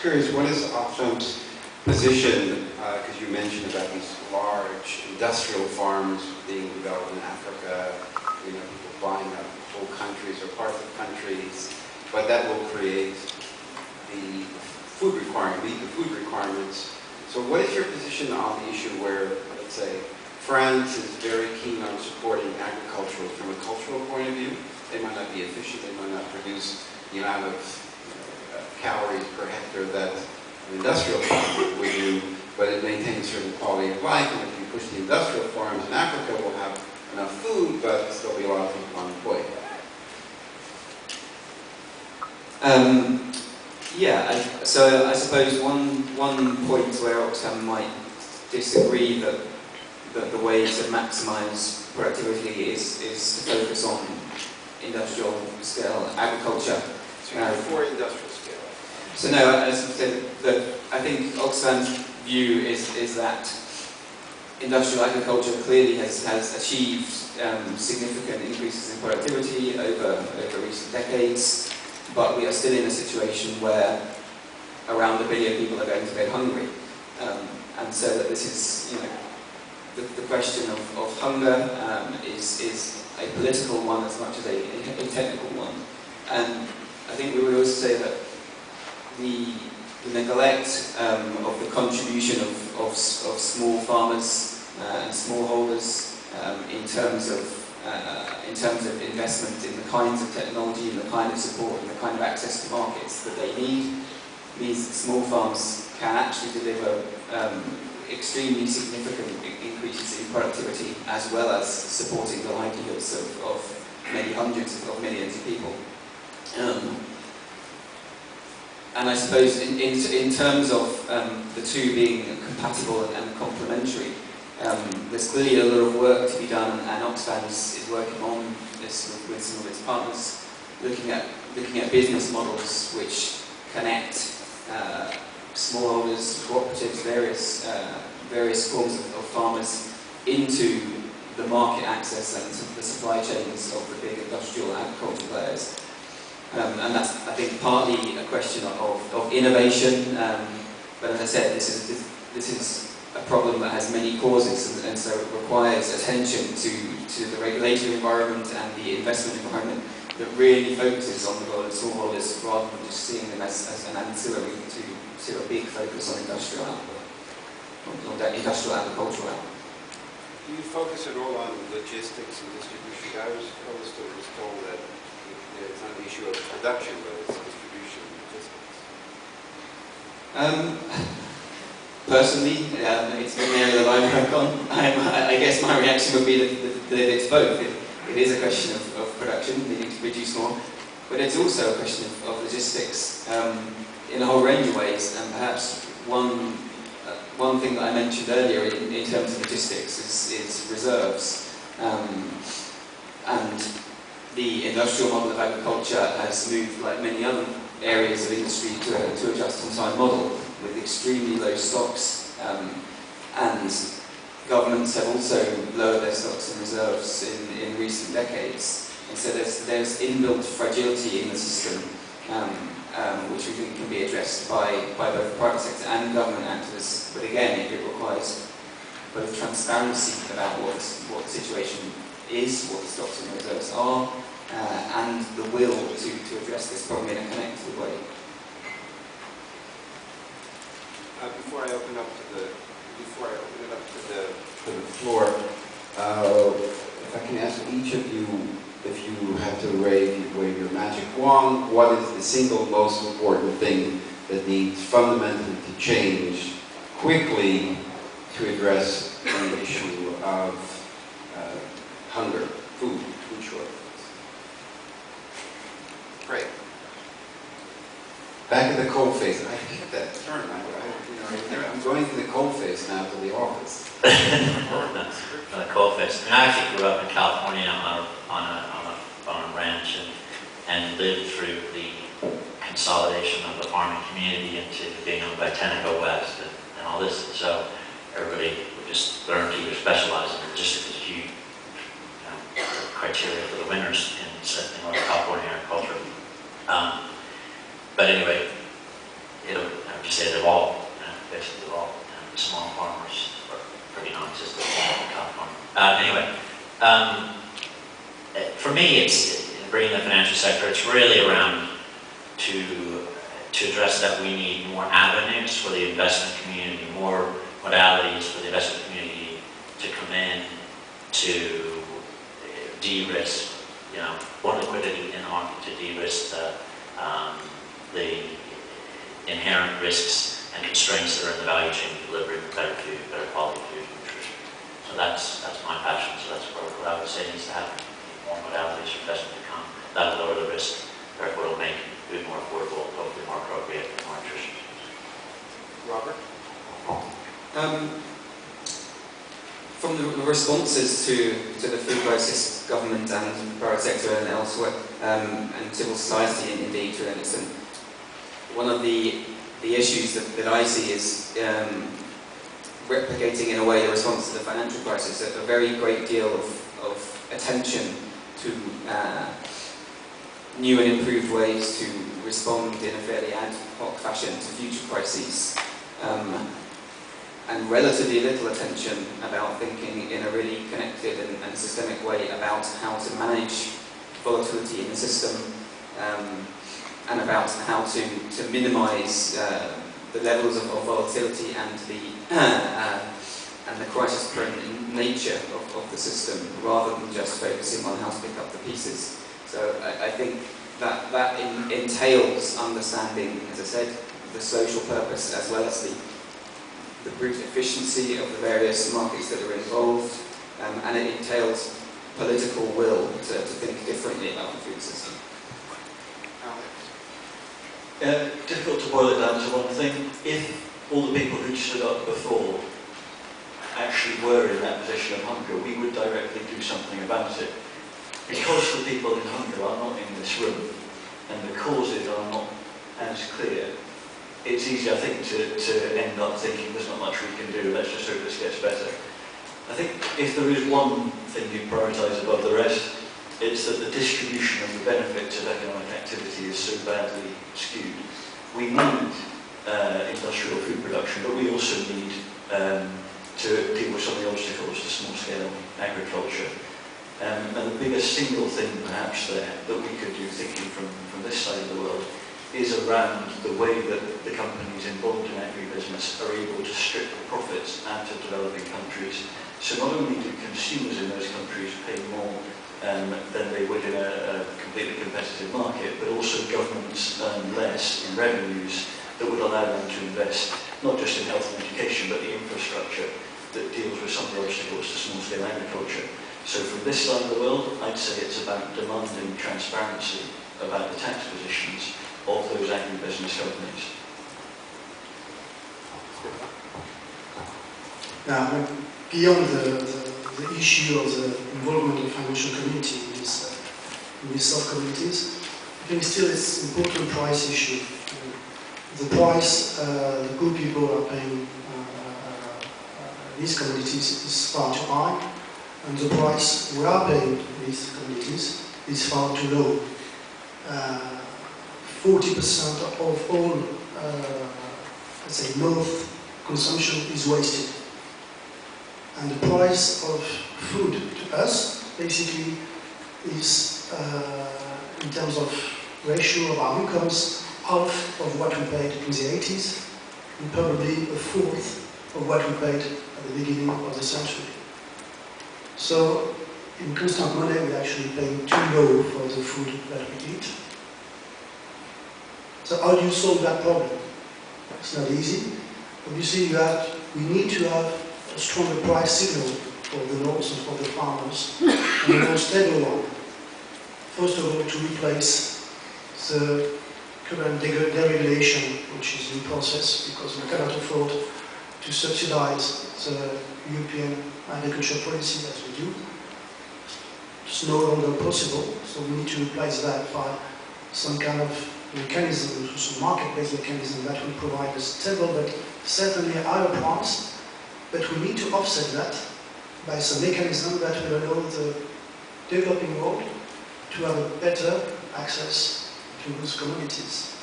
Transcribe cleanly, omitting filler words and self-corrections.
curious, what is Oxfam's position, because you mentioned about these large industrial farms being developed in Africa, you know, people buying up whole countries or parts of countries, but that will create the food requirement, meet the food requirements. So what is your position on the issue where, let's say, France is very keen on supporting agriculture from a cultural point of view? They might not be efficient, they might not produce the amount of calories per hectare that an industrial farm would do, but it maintains a certain quality of life, and if you push the industrial farms in Africa, we'll have enough food, but there'll be a lot of people unemployed. So I suppose one point where Oxfam might disagree that the way to maximise productivity is to focus on industrial scale agriculture. For industrial scale. So no, as I said, I think Oxfam's view is that industrial agriculture clearly has achieved significant increases in productivity over recent decades, but we are still in a situation where around 1 billion people are going to bed hungry, and so that this is, you know, the question of hunger is a political one as much as a technical one. And I think we would also say that the neglect of the contribution of small farmers and smallholders in terms of investment in the kinds of technology and the kind of support and the kind of access to markets that they need means that small farms can actually deliver extremely significant increases in productivity, as well as supporting the livelihoods of many hundreds of millions of people. And I suppose in terms of the two being compatible and complementary, there's clearly a lot of work to be done, and Oxfam is working on this with some of its partners, looking at business models which connect smallholders, cooperatives, various forms of farmers into the market access and the supply chains of the big industrial agriculture players. And that's, I think, partly a question of innovation, but as I said, this is a problem that has many causes, and so it requires attention to the regulatory environment and the investment environment that really focuses on the role of smallholders rather than just seeing them as an ancillary to a big focus on industrial output, or industrial agricultural output. Do you focus at all on logistics and distribution? I was told that it's not an issue of production, but it's distribution and logistics. Personally, it's an area that I work on. I guess my reaction would be that it's both. It is a question of production, needing to produce more, but it's also a question of logistics in a whole range of ways. And perhaps one thing that I mentioned earlier in terms of logistics is reserves. And the industrial model of agriculture has moved, like many other areas of industry, to a just-in-time model with extremely low stocks, and governments have also lowered their stocks and reserves in recent decades. And so there's inbuilt fragility in the system, which we think can be addressed by both the private sector and government actors. But again, it requires both transparency about what the situation is, what the stocks and reserves are, and the will to address this problem in a connected way. Before I open it up to the floor, if I can ask each of you, if you had to wave your magic wand, what is the single most important thing that needs fundamentally to change quickly to address the issue of hunger, food shortages? Great. Back at the coal face. I get that turn. I'm going to the coal face now to the office. The coal face. I actually grew up in California on a ranch and lived through the consolidation of the farming community into being owned by Tenneco West and all this. And so everybody would just learn to either specialize in logistics as huge criteria for the winners in Northern California agriculture. But anyway, would you say they're all, basically they're all small farmers, are pretty non-existent in California. Anyway, for me, it's bringing the financial sector. It's really around to address that we need more avenues for the investment community, more modalities for the investment community to come in to de-risk, more liquidity in the market to de-risk the inherent risks and constraints that are in the value chain of delivering better food, better quality food and nutrition. So that's my passion. So that's what I would say needs to happen. More modalities for investment to come. That'll lower the risk. Therefore, it'll make food more affordable, hopefully more appropriate, and more nutritious. Robert? From the responses to the food crisis, government and private sector and elsewhere, and civil society indeed to an extent, one of the issues that I see is replicating in a way the response to the financial crisis, a very great deal of attention to new and improved ways to respond in a fairly ad hoc fashion to future crises. And relatively little attention about thinking in a really connected and systemic way about how to manage volatility in the system, and about how to minimise the levels of volatility and the crisis-prone nature of the system, rather than just focusing on how to pick up the pieces. So I think that entails understanding, as I said, the social purpose as well as the brute efficiency of the various markets that are involved, and it entails political will to think differently about the food system. Difficult to boil it down to one thing. If all the people who'd stood up before actually were in that position of hunger, we would directly do something about it. Because the people in hunger are not in this room, and the causes are not as clear, it's easy, I think, to end up thinking there's not much we can do, let's just hope this gets better. I think if there is one thing you prioritise above the rest, it's that the distribution of the benefits of economic activity is so badly skewed. We need industrial food production, but we also need to deal with some of the obstacles to small-scale agriculture. And the biggest single thing, perhaps, there that we could do, thinking from this side of the world, is around the way that the companies involved in agribusiness are able to strip the profits out of developing countries. So not only do consumers in those countries pay more than they would in a completely competitive market, but also governments earn less in revenues that would allow them to invest not just in health and education, but the infrastructure that deals with some of the obstacles to small-scale agriculture. So from this side of the world, I'd say it's about demanding transparency about the tax positions of those agribusiness companies. Now, beyond the issue of the involvement of the financial community in these sub-communities, I think still it's an important price issue. The price the good people are paying these commodities is far too high, and the price we are paying these commodities is far too low. 40% of all, let's say, North consumption is wasted. And the price of food to us, basically, is, in terms of ratio of our incomes, half of what we paid in the 80s, and probably a fourth of what we paid at the beginning of the century. So, in constant money, we actually pay too low for the food that we eat. So how do you solve that problem? It's not easy. Obviously, we need to have a stronger price signal for the North and for the farmers, and a more stable one. First of all, to replace the current deregulation, which is in process, because we cannot afford to subsidize the European agriculture policy as we do. It's no longer possible, so we need to replace that by some kind of mechanism, some market-based mechanism that will provide a stable but certainly a higher price, but we need to offset that by some mechanism that will allow the developing world to have a better access to those commodities.